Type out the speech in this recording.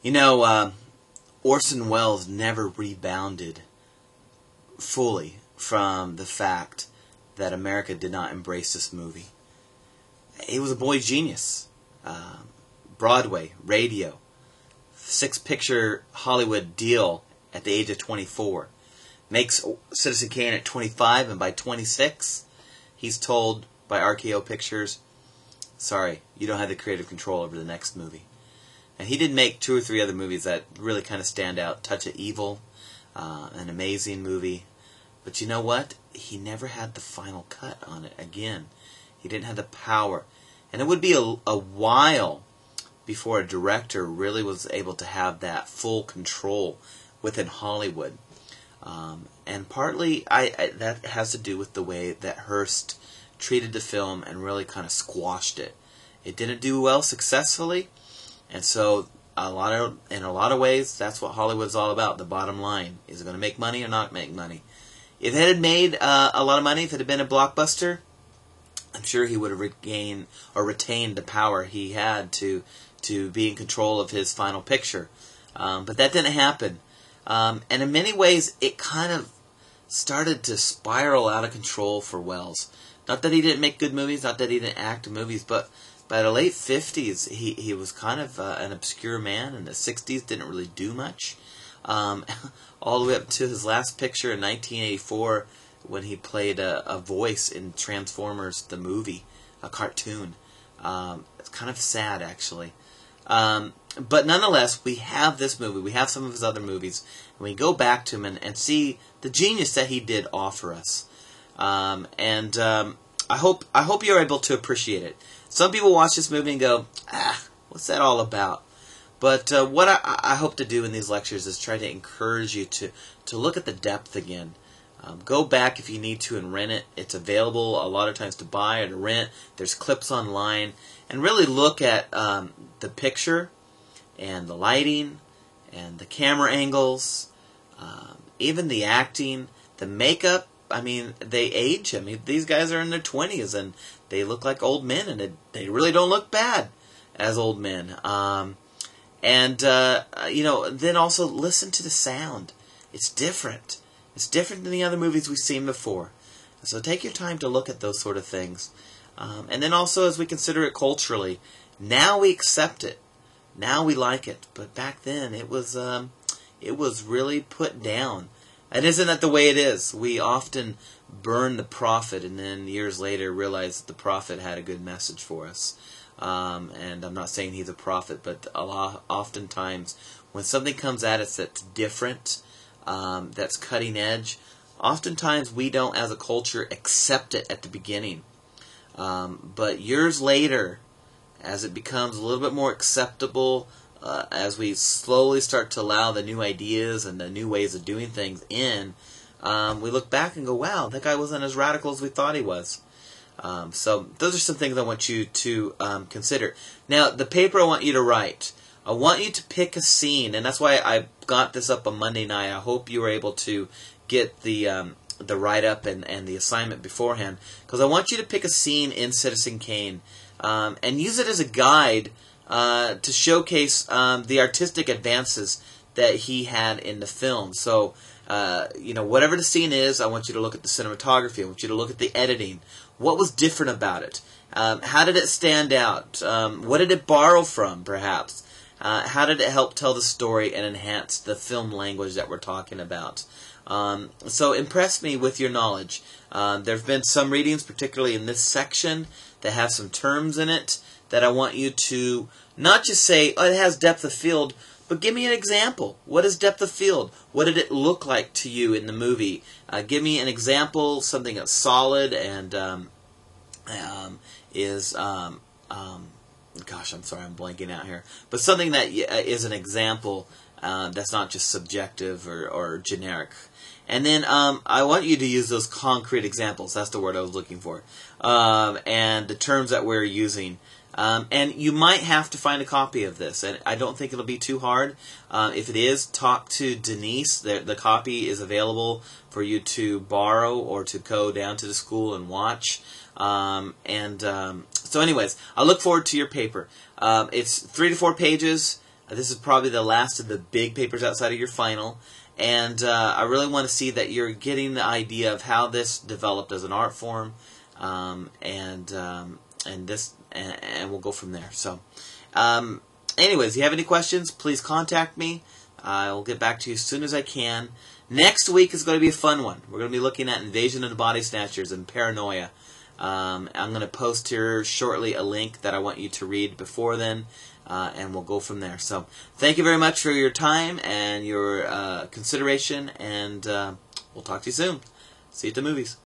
You know, Orson Welles never rebounded fully from the fact that America did not embrace this movie. He was a boy genius. Broadway, radio, six-picture Hollywood deal at the age of 24. Makes Citizen Kane at 25, and by 26, he's told by RKO Pictures, sorry, you don't have the creative control over the next movie. And he did make two or three other movies that really kind of stand out. Touch of Evil, an amazing movie. But you know what? He never had the final cut on it again. He didn't have the power. And it would be a while before a director really was able to have that full control within Hollywood. And partly that has to do with the way that Hearst treated the film and really kind of squashed it. It didn't do well successfully, and so in a lot of ways, that's what Hollywood's all about. The bottom line: is it going to make money or not make money? If it had made a lot of money, if it had been a blockbuster, I'm sure he would have regained or retained the power he had to be in control of his final picture. But that didn't happen. And in many ways, it kind of started to spiral out of control for Welles. Not that he didn't make good movies, not that he didn't act in movies, but by the late 50s, he was kind of an obscure man. In the 60s, didn't really do much. All the way up to his last picture in 1984, when he played a voice in Transformers, the movie, a cartoon. It's kind of sad, actually. But nonetheless, we have this movie. We have some of his other movies. And we go back to him and see the genius that he did offer us. I hope you're able to appreciate it. Some people watch this movie and go, what's that all about? But what I hope to do in these lectures is try to encourage you to look at the depth again. Go back if you need to and rent it. It's available a lot of times to buy or to rent. There's clips online. And really look at the picture and the lighting and the camera angles, even the acting, the makeup. I mean, they age. I mean, these guys are in their 20s and they look like old men, and they really don't look bad as old men. Then also listen to the sound. It's different. It's different than the other movies we've seen before. So take your time to look at those sort of things. And then also, as we consider it culturally, now we accept it. Now we like it. But back then, it was really put down. And isn't that the way it is? We often burn the prophet, and then years later realize that the prophet had a good message for us. And I'm not saying he's a prophet, but oftentimes when something comes at us that's different, that's cutting edge, oftentimes we don't, as a culture, accept it at the beginning. But years later, as it becomes a little bit more acceptable, as we slowly start to allow the new ideas and the new ways of doing things in, we look back and go, wow, that guy wasn't as radical as we thought he was. So those are some things I want you to consider. Now, the paper I want you to write, I want you to pick a scene, and that's why I got this up on Monday night. I hope you were able to get the write-up and the assignment beforehand, because I want you to pick a scene in Citizen Kane and use it as a guide to showcase the artistic advances that he had in the film. So, whatever the scene is, I want you to look at the cinematography. I want you to look at the editing. What was different about it? How did it stand out? What did it borrow from, perhaps? How did it help tell the story and enhance the film language that we're talking about? So impress me with your knowledge. There have been some readings, particularly in this section, that have some terms in it that I want you to not just say, oh, it has depth of field, but give me an example. What is depth of field? What did it look like to you in the movie? Give me an example, something that's solid and gosh, I'm sorry, I'm blanking out here. But something that is an example that's not just subjective or generic. And then I want you to use those concrete examples. That's the word I was looking for. And the terms that we're using. And you might have to find a copy of this. And I don't think it'll be too hard. If it is, talk to Denise. The copy is available for you to borrow or to go down to the school and watch. So anyways, I look forward to your paper. It's 3 to 4 pages. This is probably the last of the big papers outside of your final. And I really want to see that you're getting the idea of how this developed as an art form, and we'll go from there. So, anyways, if you have any questions, please contact me. I'll get back to you as soon as I can. Next week is going to be a fun one. We're going to be looking at Invasion of the Body Snatchers and Paranoia. I'm going to post here shortly a link that I want you to read before then, and we'll go from there. So thank you very much for your time and your consideration, and we'll talk to you soon. See you at the movies.